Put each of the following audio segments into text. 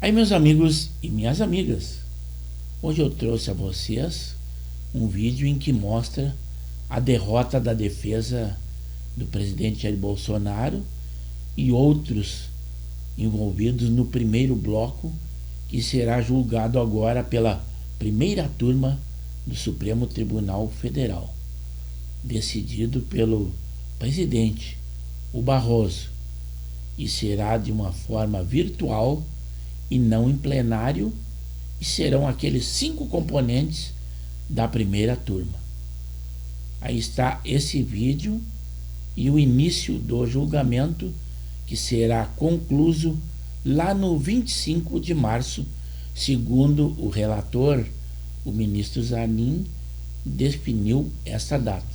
Aí, meus amigos e minhas amigas, hoje eu trouxe a vocês um vídeo em que mostra a derrota da defesa do presidente Jair Bolsonaro e outros envolvidos no primeiro bloco, que será julgado agora pela primeira turma do Supremo Tribunal Federal, decidido pelo presidente, o Barroso, e será de uma forma virtual e não em plenário, e serão aqueles 5 componentes da primeira turma. Aí está esse vídeo e o início do julgamento, que será concluído lá no 25 de março, segundo o relator, o ministro Zanin, definiu essa data.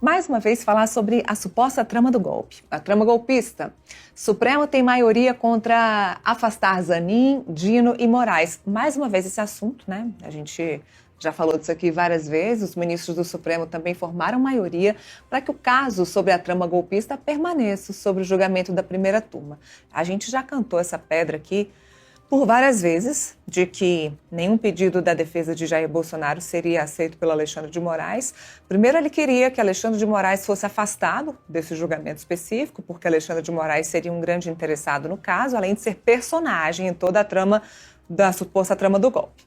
Mais uma vez, falar sobre a suposta trama do golpe. A trama golpista. Supremo tem maioria contra afastar Zanin, Dino e Moraes. Mais uma vez esse assunto, né? A gente já falou disso aqui várias vezes. Os ministros do Supremo também formaram maioria para que o caso sobre a trama golpista permaneça sobre o julgamento da primeira turma. A gente já cantou essa pedra aqui por várias vezes, de que nenhum pedido da defesa de Jair Bolsonaro seria aceito pelo Alexandre de Moraes. Primeiro, ele queria que Alexandre de Moraes fosse afastado desse julgamento específico, porque Alexandre de Moraes seria um grande interessado no caso, além de ser personagem em toda a trama, da suposta trama do golpe.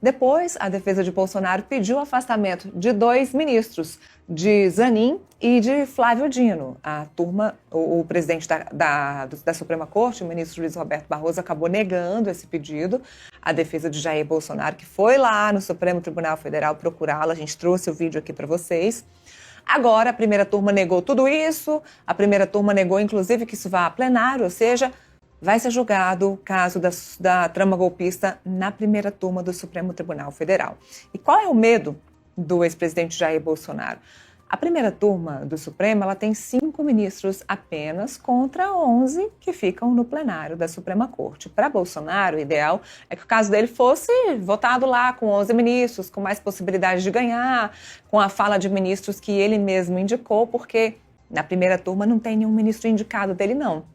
Depois, a defesa de Bolsonaro pediu o afastamento de 2 ministros, de Zanin e de Flávio Dino. A turma, o presidente da Suprema Corte, o ministro Luiz Roberto Barroso, acabou negando esse pedido. A defesa de Jair Bolsonaro, que foi lá no Supremo Tribunal Federal procurá-lo, a gente trouxe o vídeo aqui para vocês. Agora, a primeira turma negou tudo isso, a primeira turma negou, inclusive, que isso vá a plenário, ou seja, vai ser julgado o caso da trama golpista na primeira turma do Supremo Tribunal Federal. E qual é o medo do ex-presidente Jair Bolsonaro? A primeira turma do Supremo, ela tem 5 ministros apenas contra 11 que ficam no plenário da Suprema Corte. Para Bolsonaro, o ideal é que o caso dele fosse votado lá com 11 ministros, com mais possibilidade de ganhar, com a fala de ministros que ele mesmo indicou, porque na primeira turma não tem nenhum ministro indicado dele, não.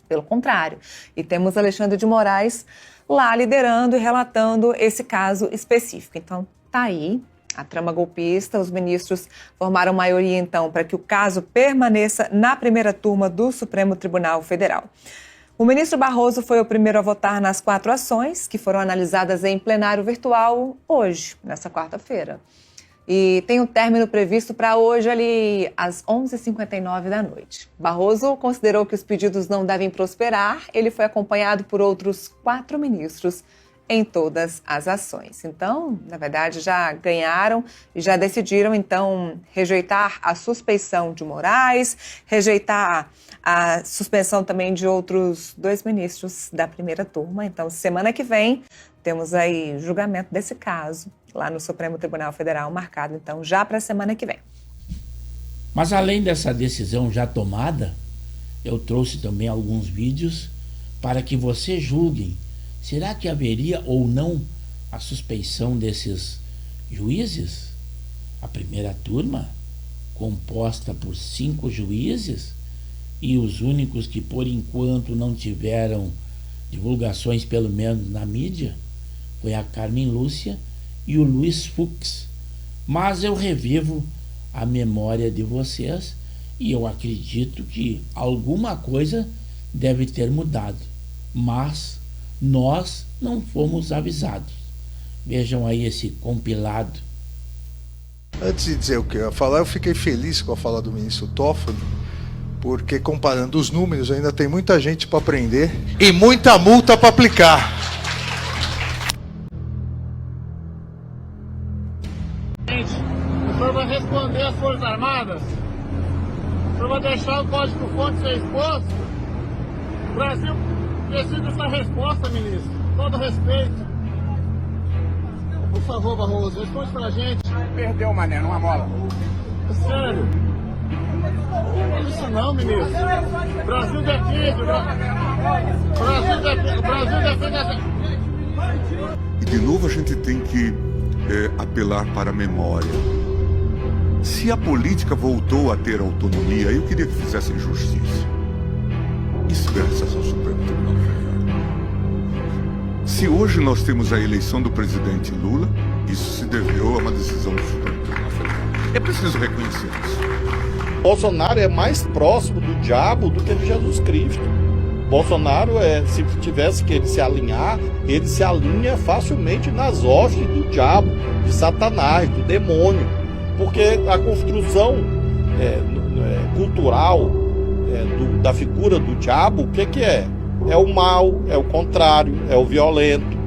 Pelo contrário. E temos Alexandre de Moraes lá liderando e relatando esse caso específico. Então, tá aí a trama golpista. Os ministros formaram maioria, então, para que o caso permaneça na primeira turma do Supremo Tribunal Federal. O ministro Barroso foi o primeiro a votar nas 4 ações, que foram analisadas em plenário virtual hoje, nessa quarta-feira. E tem um término previsto para hoje, ali, às 11h59 da noite. Barroso considerou que os pedidos não devem prosperar. Ele foi acompanhado por outros 4 ministros em todas as ações. Então, na verdade, já ganharam e já decidiram, então, rejeitar a suspeição de Moraes, rejeitar a suspensão também de outros 2 ministros da primeira turma. Então, semana que vem, temos aí julgamento desse caso lá no Supremo Tribunal Federal, marcado, então, já para a semana que vem. Mas além dessa decisão já tomada, eu trouxe também alguns vídeos para que vocês julguem. Será que haveria ou não a suspeição desses juízes? A primeira turma, composta por 5 juízes, e os únicos que por enquanto não tiveram divulgações, pelo menos na mídia, foi a Carmen Lúcia e o Luiz Fux. Mas eu revivo a memória de vocês e eu acredito que alguma coisa deve ter mudado, mas nós não fomos avisados. Vejam aí esse compilado. Antes de dizer o que eu ia falar, eu fiquei feliz com a fala do ministro Toffoli, porque comparando os números ainda tem muita gente para prender e muita multa para aplicar. O senhor vai responder às Forças Armadas? O senhor vai deixar o código-fonte ser exposto? O Brasil precisa dessa resposta, ministro. Todo respeito. Por favor, Barroso, responde pra gente. Perdeu, mané, numa bola. Sério? Isso não, ministro. Brasil defende, Brasil defende essa... E de novo a gente tem que apelar para a memória. Se a política voltou a ter autonomia, eu queria que fizessem justiça. Isso graças ao Supremo Tribunal Federal. Se hoje nós temos a eleição do presidente Lula, isso se deveu a uma decisão do Supremo Tribunal Federal. É preciso reconhecer isso. Bolsonaro é mais próximo do diabo do que de Jesus Cristo. Bolsonaro, se tivesse que ele se alinhar, ele se alinha facilmente nas hostes do diabo, de Satanás, do demônio. Porque a construção cultural da figura do diabo, o que é? É o mal, é o contrário, é o violento,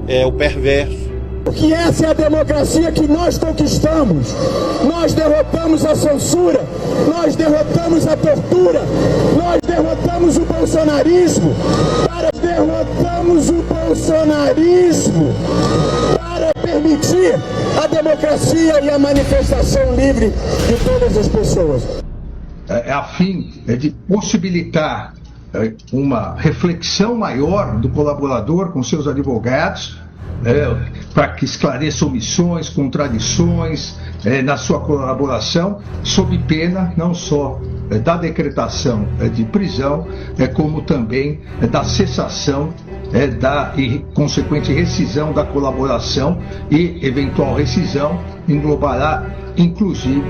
é o perverso. Que essa é a democracia que nós conquistamos. Nós derrotamos a censura, nós derrotamos a tortura, nós derrotamos o bolsonarismo. Derrotamos o bolsonarismo para permitir a democracia e a manifestação livre de todas as pessoas. A fim de possibilitar uma reflexão maior do colaborador com seus advogados, para que esclareça omissões, contradições na sua colaboração, sob pena não só da decretação de prisão, como também da cessação e consequente rescisão da colaboração, e eventual rescisão englobará inclusive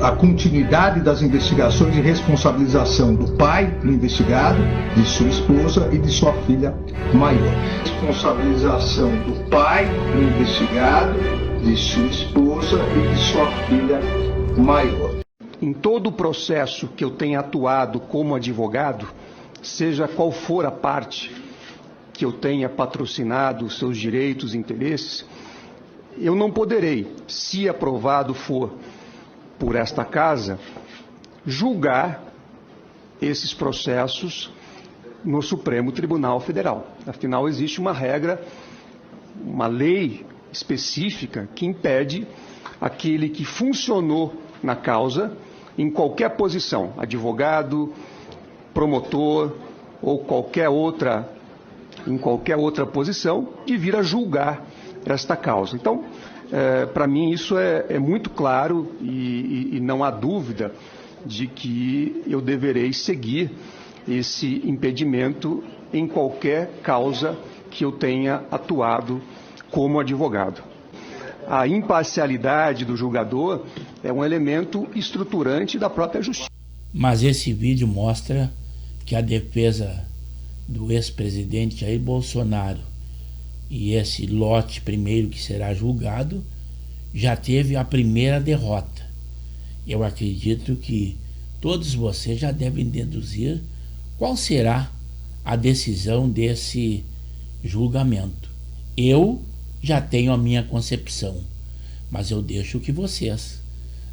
a continuidade das investigações e responsabilização do pai do investigado, de sua esposa e de sua filha maior. Responsabilização do pai do investigado, de sua esposa e de sua filha maior. Em todo o processo que eu tenha atuado como advogado, seja qual for a parte que eu tenha patrocinado os seus direitos e interesses, eu não poderei, se aprovado for por esta casa, julgar esses processos no Supremo Tribunal Federal. Afinal, existe uma regra, uma lei específica que impede aquele que funcionou na causa, em qualquer posição, advogado, promotor ou em qualquer outra posição, de vir a julgar esta causa. Então, para mim isso é muito claro e não há dúvida de que eu deverei seguir esse impedimento em qualquer causa que eu tenha atuado como advogado. A imparcialidade do julgador é um elemento estruturante da própria justiça. Mas esse vídeo mostra que a defesa do ex-presidente Jair Bolsonaro e esse lote primeiro que será julgado já teve a primeira derrota. Eu acredito que todos vocês já devem deduzir qual será a decisão desse julgamento. Eu já tenho a minha concepção, mas eu deixo que vocês,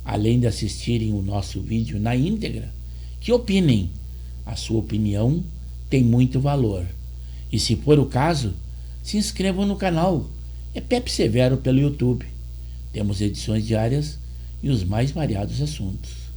além de assistirem o nosso vídeo na íntegra, que opinem. A sua opinião tem muito valor. E se for o caso, se inscrevam no canal. É Pepe Severo pelo YouTube. Temos edições diárias e os mais variados assuntos.